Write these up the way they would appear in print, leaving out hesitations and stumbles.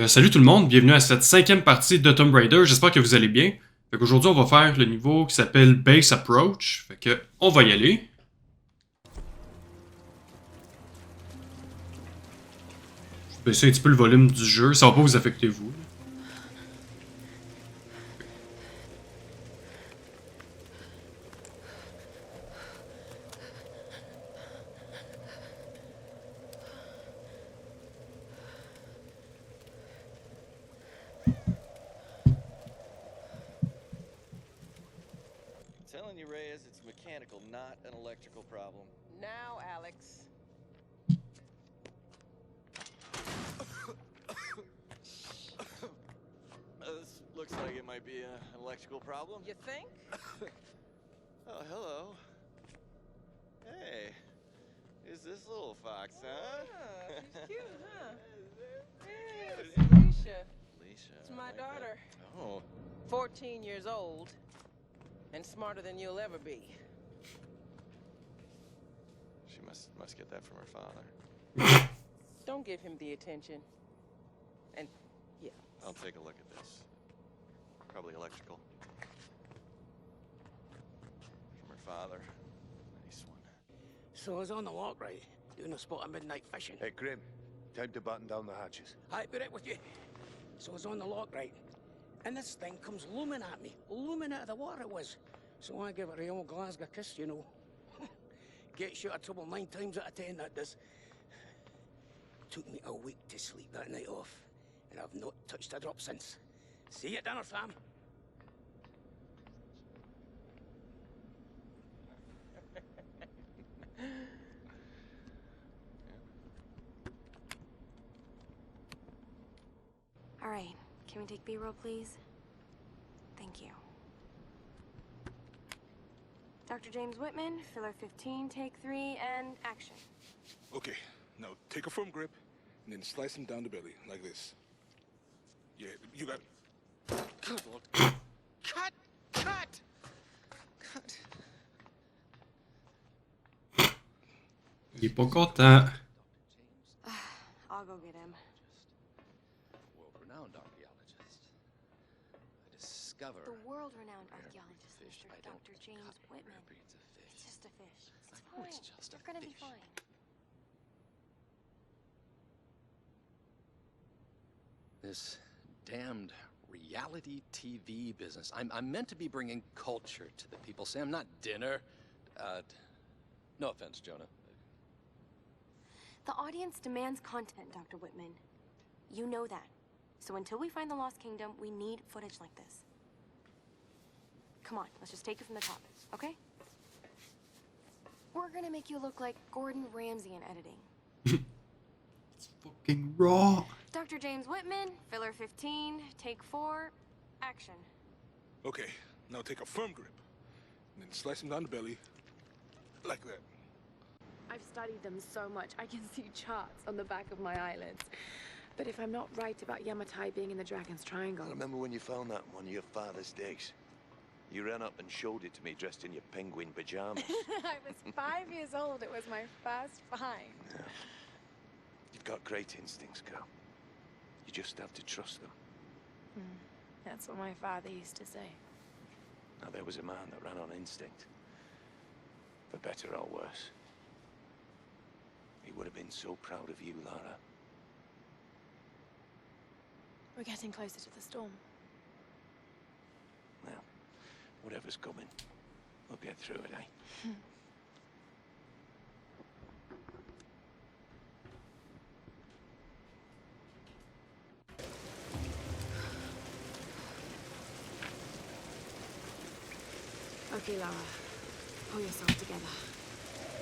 Salut tout le monde, bienvenue à cette cinquième partie de Tomb Raider, j'espère que vous allez bien. Aujourd'hui on va faire le niveau qui s'appelle Base Approach, on va y aller. Je vais baisser un petit peu le volume du jeu, ça va pas vous affecter vous. Telling you, Reyes, it's mechanical, not an electrical problem. Now, Alex. This looks like it might be an electrical problem. You think? Oh, hello. Hey, who's this little fox, huh? Ah, she's cute, huh? Yeah, it's Alicia. Alicia. It's I my like daughter. that. Oh, 14 years old. And smarter than you'll ever be. she must get that from her father. Don't give him the attention. And, yeah. I'll take a look at this. Probably electrical. From her father. Nice one. So I was on the lock, right? Doing a spot of midnight fishing. Hey, Grim. Time to batten down the hatches. I put it with you. So I was on the lock, right? And this thing comes looming at me. Looming out of the water it was. So I give it a old Glasgow kiss, you know. Gets you out of trouble 9 times out of 10, that does. Took me a week to sleep that night off. And I've not touched a drop since. See you at dinner, fam. All right, can we take B-roll, please? Thank you. Dr. James Whitman, filler 15, take 3, and action. Okay, now take a firm grip and then slice him down the belly like this. Yeah, you got. Good Lord. Cut! Cut! Cut. Il est pas content. I'll go get him. World-renowned archaeologist. I discover The world-renowned archaeologist, fish Mr. I don't Dr. James cut Whitman. rare breeds of fish. It's just a fish. It's I know fine. it's just a You're gonna be fish. fine. This damned reality TV business. I'm meant to be bringing culture to the people, Sam, not dinner. No offense, Jonah. The audience demands content, Dr. Whitman. You know that. So until we find the Lost Kingdom, we need footage like this. Come on, let's just take it from the top, okay? We're gonna make you look like Gordon Ramsay in editing. It's fucking raw. Dr. James Whitman, filler 15, take 4, action. Okay, now take a firm grip and then slice him down the belly like that. I've studied them so much, I can see charts on the back of my eyelids. But if I'm not right about Yamatai being in the Dragon's Triangle... I remember when you found that on one of your father's digs. You ran up and showed it to me dressed in your penguin pajamas. I was 5 years old. It was my first find. Yeah. You've got great instincts, girl. You just have to trust them. That's what my father used to say. Now, there was a man that ran on instinct. For better or worse. He would have been so proud of you, Lara. We're getting closer to the storm. Well, whatever's coming, we'll get through it, eh? Okay, Lara. Pull yourself together.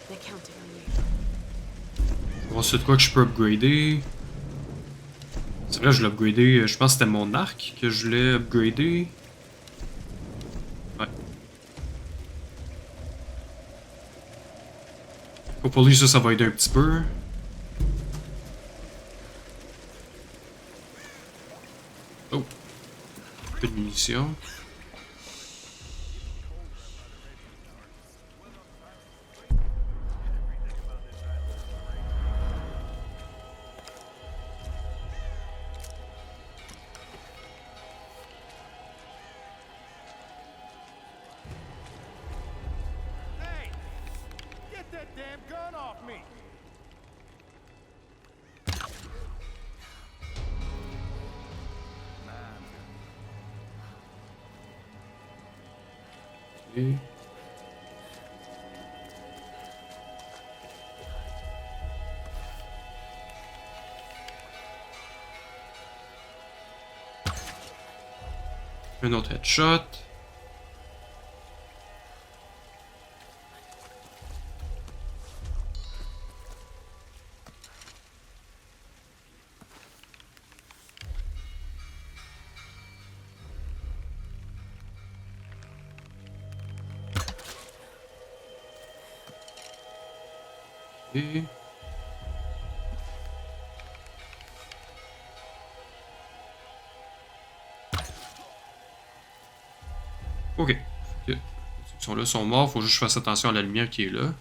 They're counting on you. On va voir de quoi que je peux upgrader. C'est vrai, je l'ai upgradé. Je pense que c'était mon arc que je voulais upgrader. Ouais. Pour lui, ça va aider un petit peu. Oh. Un peu de munitions. damn gun off me! Ok. Un autre headshot. Ok. Ok. Ceux qui sont là sont morts. Faut juste que je fasse attention à la lumière qui est là.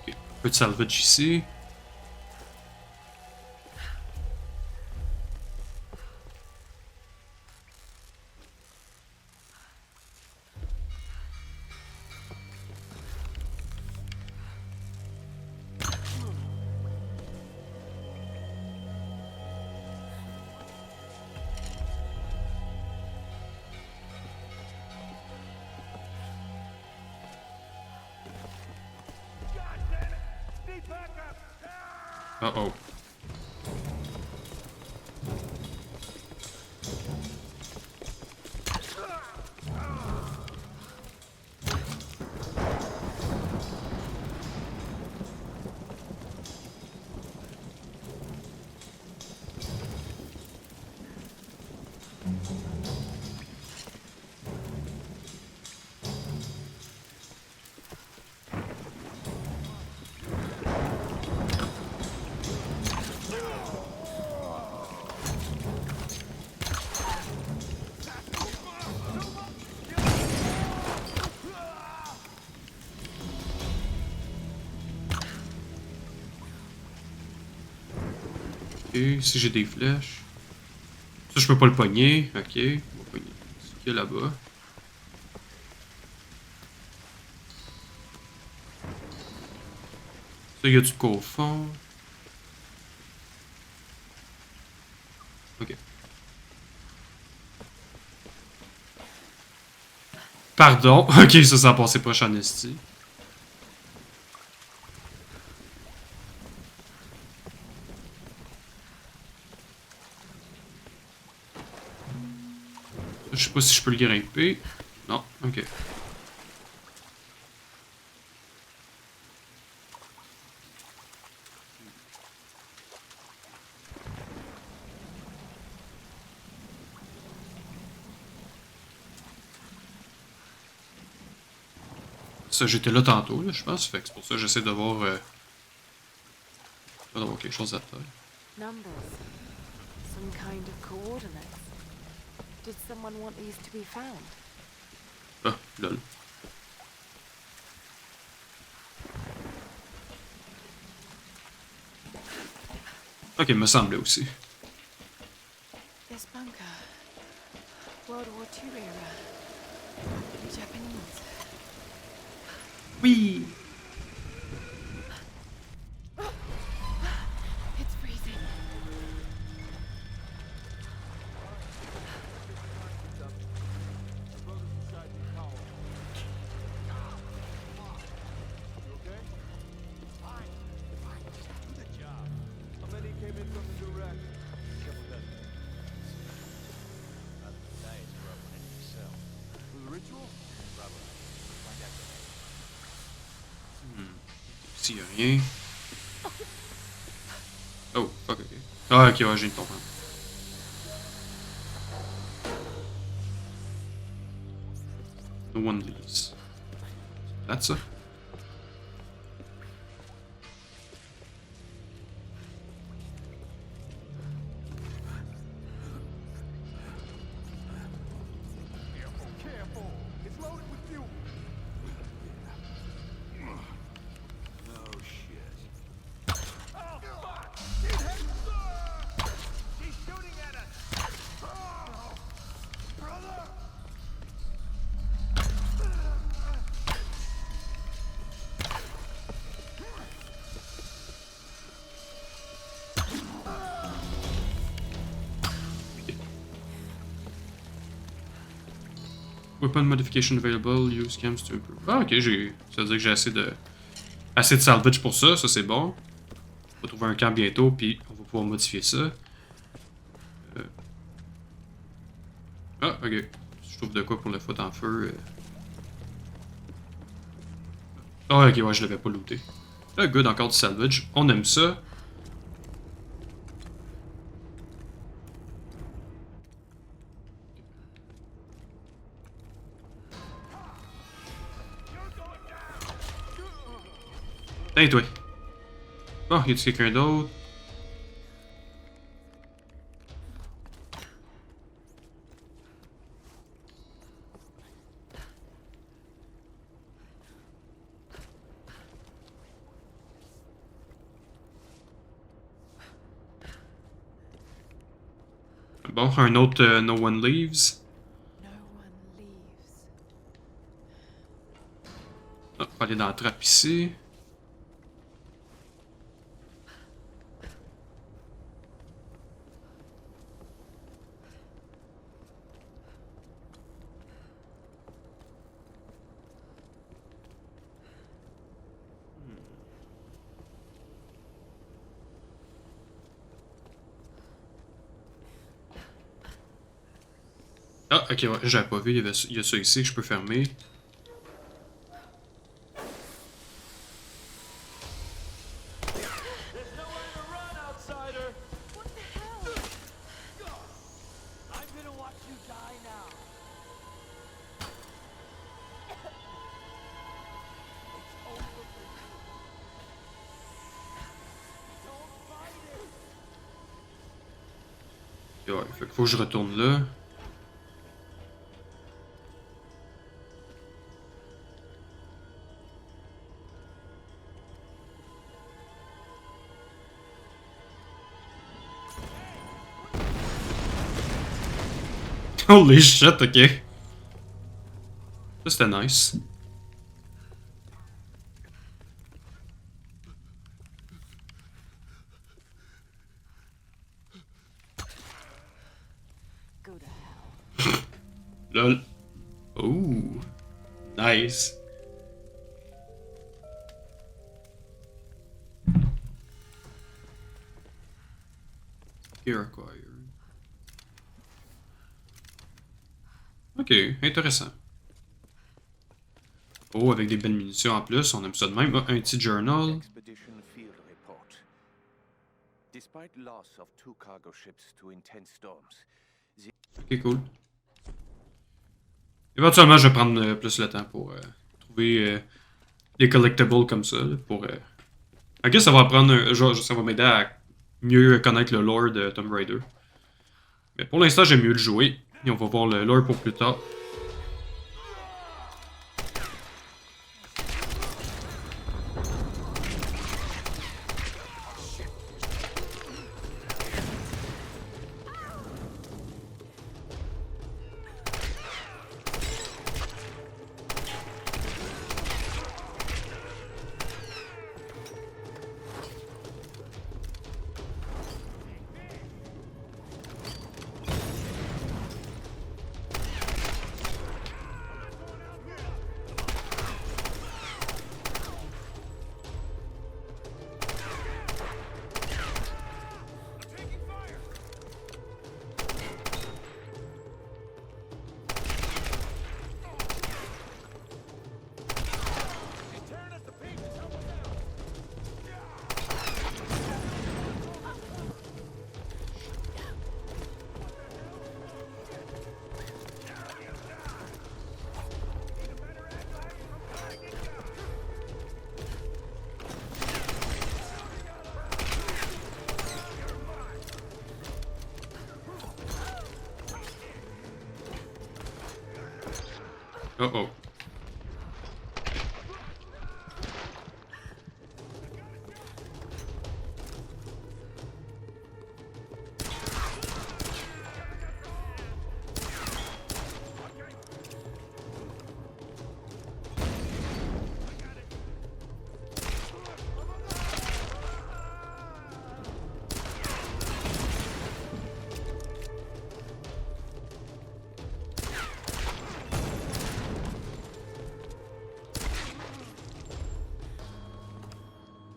Ok. Un peu de salvage ici. Uh-oh. Ok, ici j'ai des flèches. Ça, je peux pas le pogner. Ok, on va pogner ce qu'il y a là-bas. Ça, y a du au fond. Ok. Pardon. Ok, ça a passé proche en esti. Je sais pas si je peux le grimper. Non, ok. Ça, j'étais là tantôt, là, je pense. Fait que c'est pour ça que j'essaie de voir. D'avoir quelque chose à terre. Numbers. Some kind of coordinates. Did someone want these to be found? Ah, lol. Ok, me semblait aussi. This bunker. World War II era. Japanese. Oui! It's freezing. S'il y a rien. Oh, fuck, ok. Ah, ok, ouais, j'ai une comprendre. No one leaves. That's it. Weapon modification available, use cams to improve. Ah, ok, ça veut dire que j'ai assez de salvage pour ça, ça c'est bon. On va trouver un camp bientôt, puis on va pouvoir modifier ça. Ah, ok. Si je trouve de quoi pour le foot en feu. Ah, ok, ouais, je l'avais pas looté. Ah, good, encore du salvage. On aime ça. Hey, toi. Bon, y a-t-il quelqu'un d'autre? Bon, un autre No One Leaves. Ah, on va aller dans la trappe ici. Ah, ok, ouais, j'avais pas vu, il y a ça ici que je peux fermer. Ouais, fait qu'il faut que je retourne là. Holy shit, ok. Ça c'était nice. Lol. Ooh. Nice. Gear acquired. Ok, intéressant. Oh, avec des belles munitions en plus, on aime ça de même. Ah, un petit journal. Expedition field report. Despite loss of 2 cargo ships to intense storms, Ok, cool. Éventuellement, je vais prendre plus le temps pour trouver les collectibles comme ça. Pour, ok, ça va prendre, ça va m'aider à mieux connaître le lore de Tomb Raider. Mais pour l'instant, j'aime mieux le jouer. Et on va voir le lore pour plus tard. Oh oh.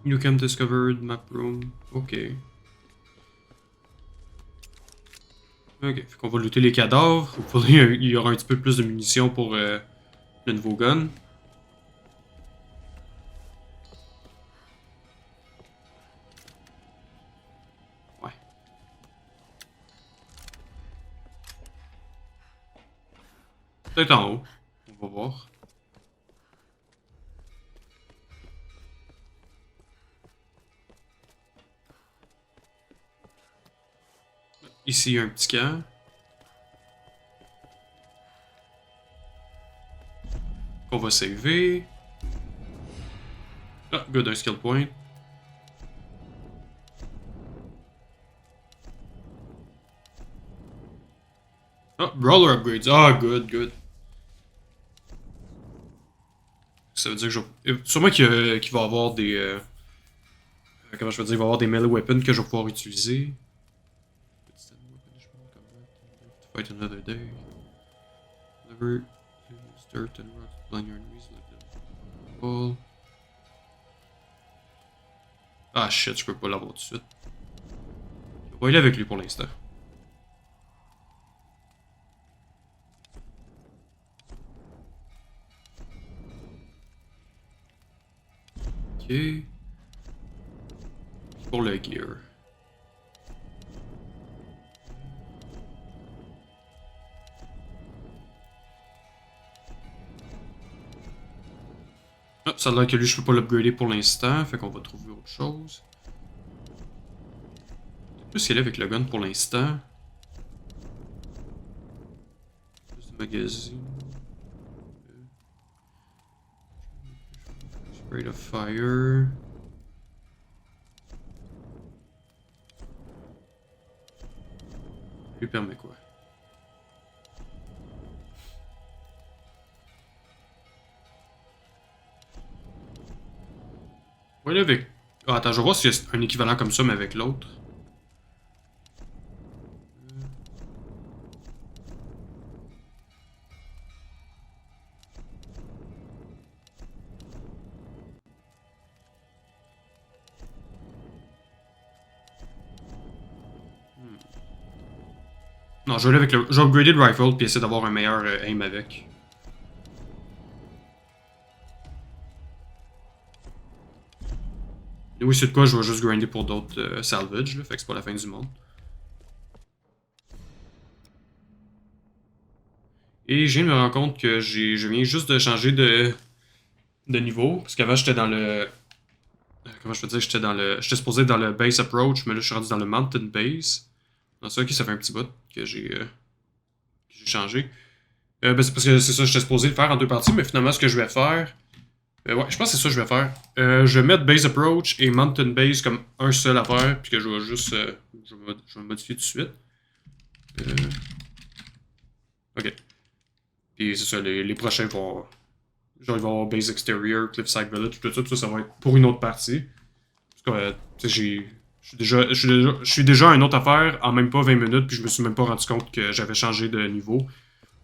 New camp discovered, map room. Ok. Ok, fait qu'on va looter les cadavres. Il y aura un petit peu plus de munitions pour le nouveau gun. Ouais. Peut-être en haut. On va voir. Ici, il y a un petit camp. Qu'on va saver. Ah, good, un skill point. Ah, brawler upgrades. Ah, good, good. Ça veut dire que je... Sûrement qu'il va y avoir des... comment je veux dire? Il va y avoir des melee weapons que je vais pouvoir utiliser. Fight another day. Never use dirt and rocks to blind your enemies. Let them fall. Ah shit, je peux pas l'avoir tout de suite. On va aller avec lui pour l'instant. Ok. Pour le gear. Ah, ça a l'air que lui, je peux pas l'upgrader pour l'instant, fait qu'on va trouver autre chose. Plus ce qu'il est avec le gun pour l'instant. Plus de magazine. Spray of fire. Lui permet quoi? Ouais, là, avec... Ah, attends, je vais voir s'il y a un équivalent comme ça, mais avec l'autre. Non, je vais aller avec le... Je vais upgrader le rifle puis essayer d'avoir un meilleur aim avec. Et oui, c'est de quoi, je vais juste grinder pour d'autres salvage, là, fait que c'est pas la fin du monde. Et je viens de me rendre compte que je viens juste de changer de niveau, parce qu'avant j'étais dans le... Comment je peux dire, j'étais supposé être dans le base approach, mais là je suis rendu dans le mountain base. Non, ça, ok, ça fait un petit bout que j'ai changé. Ben, c'est parce que c'est ça, j'étais supposé le faire en deux parties, mais finalement ce que je vais faire... ouais, je pense que c'est ça que je vais faire. Je vais mettre Base Approach et Mountain Base comme un seul affaire, puis que je vais juste... je vais modifier tout de suite. Ok. Puis c'est ça, les prochains vont... Genre, ils vont avoir Base Exterior, Cliffside Village, tout ça, ça va être pour une autre partie. Parce que, tu sais, je suis déjà à une autre affaire en même pas 20 minutes, puis je me suis même pas rendu compte que j'avais changé de niveau.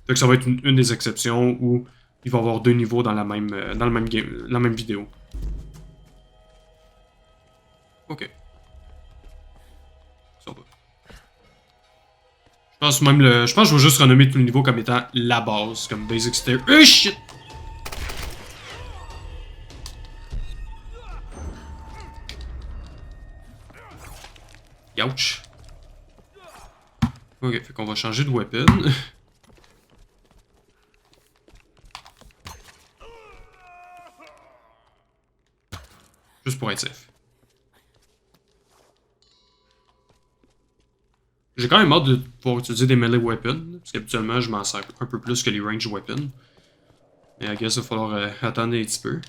Fait que ça va être une des exceptions où il va y avoir deux niveaux dans le même game, la même vidéo. Ok. Ça va. Je pense que je vais juste renommer tout le niveau comme étant la base, comme Basic Stair. Shit! Youch. Ok, fait qu'on va changer de weapon. Juste pour être safe. J'ai quand même hâte de pouvoir utiliser des melee weapons, parce qu'habituellement je m'en sers un peu plus que les range weapons. Mais I guess il va falloir attendre un petit peu.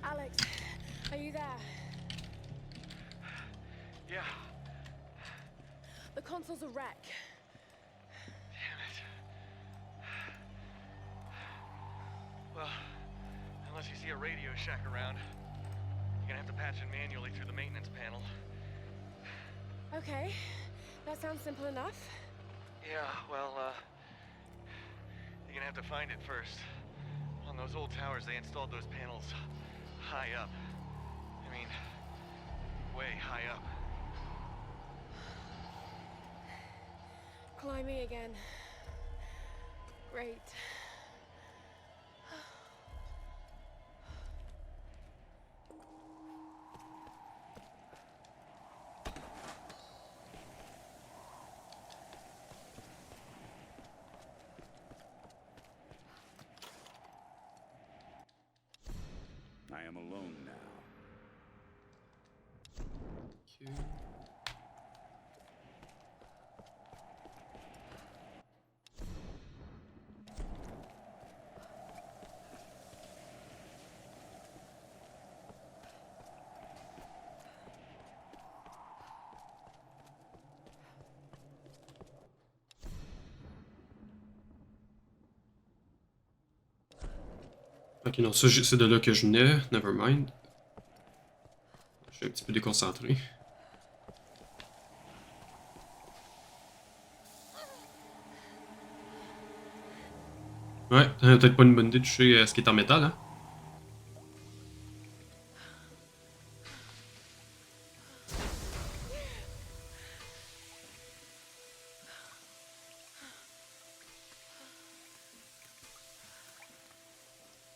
Alex, are you there? Yeah. console's a wreck. Damn it. Well, unless you see a Radio Shack around, you're gonna have to patch it manually through the maintenance panel. Okay, that sounds simple enough. Yeah, well, you're gonna have to find it first. On those old towers, they installed those panels high up. I mean, way high up. Climbing again. Great. I am alone now. Ok. Ok, non, ça, c'est de là que je venais. Nevermind. Je suis un petit peu déconcentré. Ouais, peut-être pas une bonne idée de toucher ce qui est en métal, hein.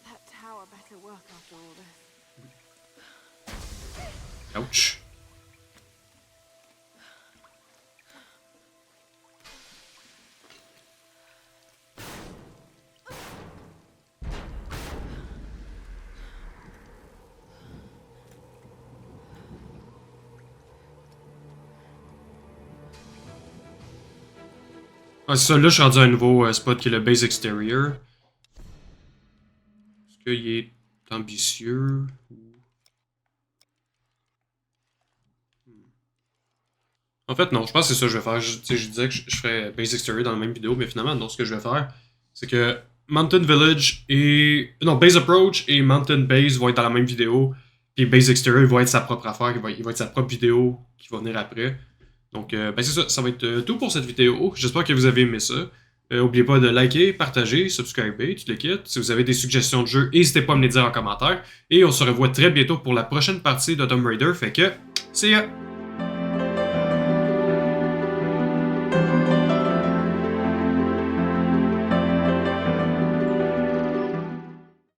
That tower better work after all this. Ouch. Ah, c'est ça, là je suis rendu à un nouveau spot qui est le base exterior. Est-ce qu'il est ambitieux? En fait, non, je pense que c'est ça que je vais faire. Je disais que je ferais base exterior dans la même vidéo, mais finalement, non, ce que je vais faire, c'est que Mountain Village et... Non, base approach et Mountain Base vont être dans la même vidéo. Puis base exterior, il va être sa propre affaire, il va être sa propre vidéo qui va venir après. Donc, ben c'est ça, ça va être tout pour cette vidéo. J'espère que vous avez aimé ça. N'oubliez pas de liker, partager, subscriber, tout le kit. Si vous avez des suggestions de jeux, n'hésitez pas à me les dire en commentaire. Et on se revoit très bientôt pour la prochaine partie de Tomb Raider. Fait que, see ya!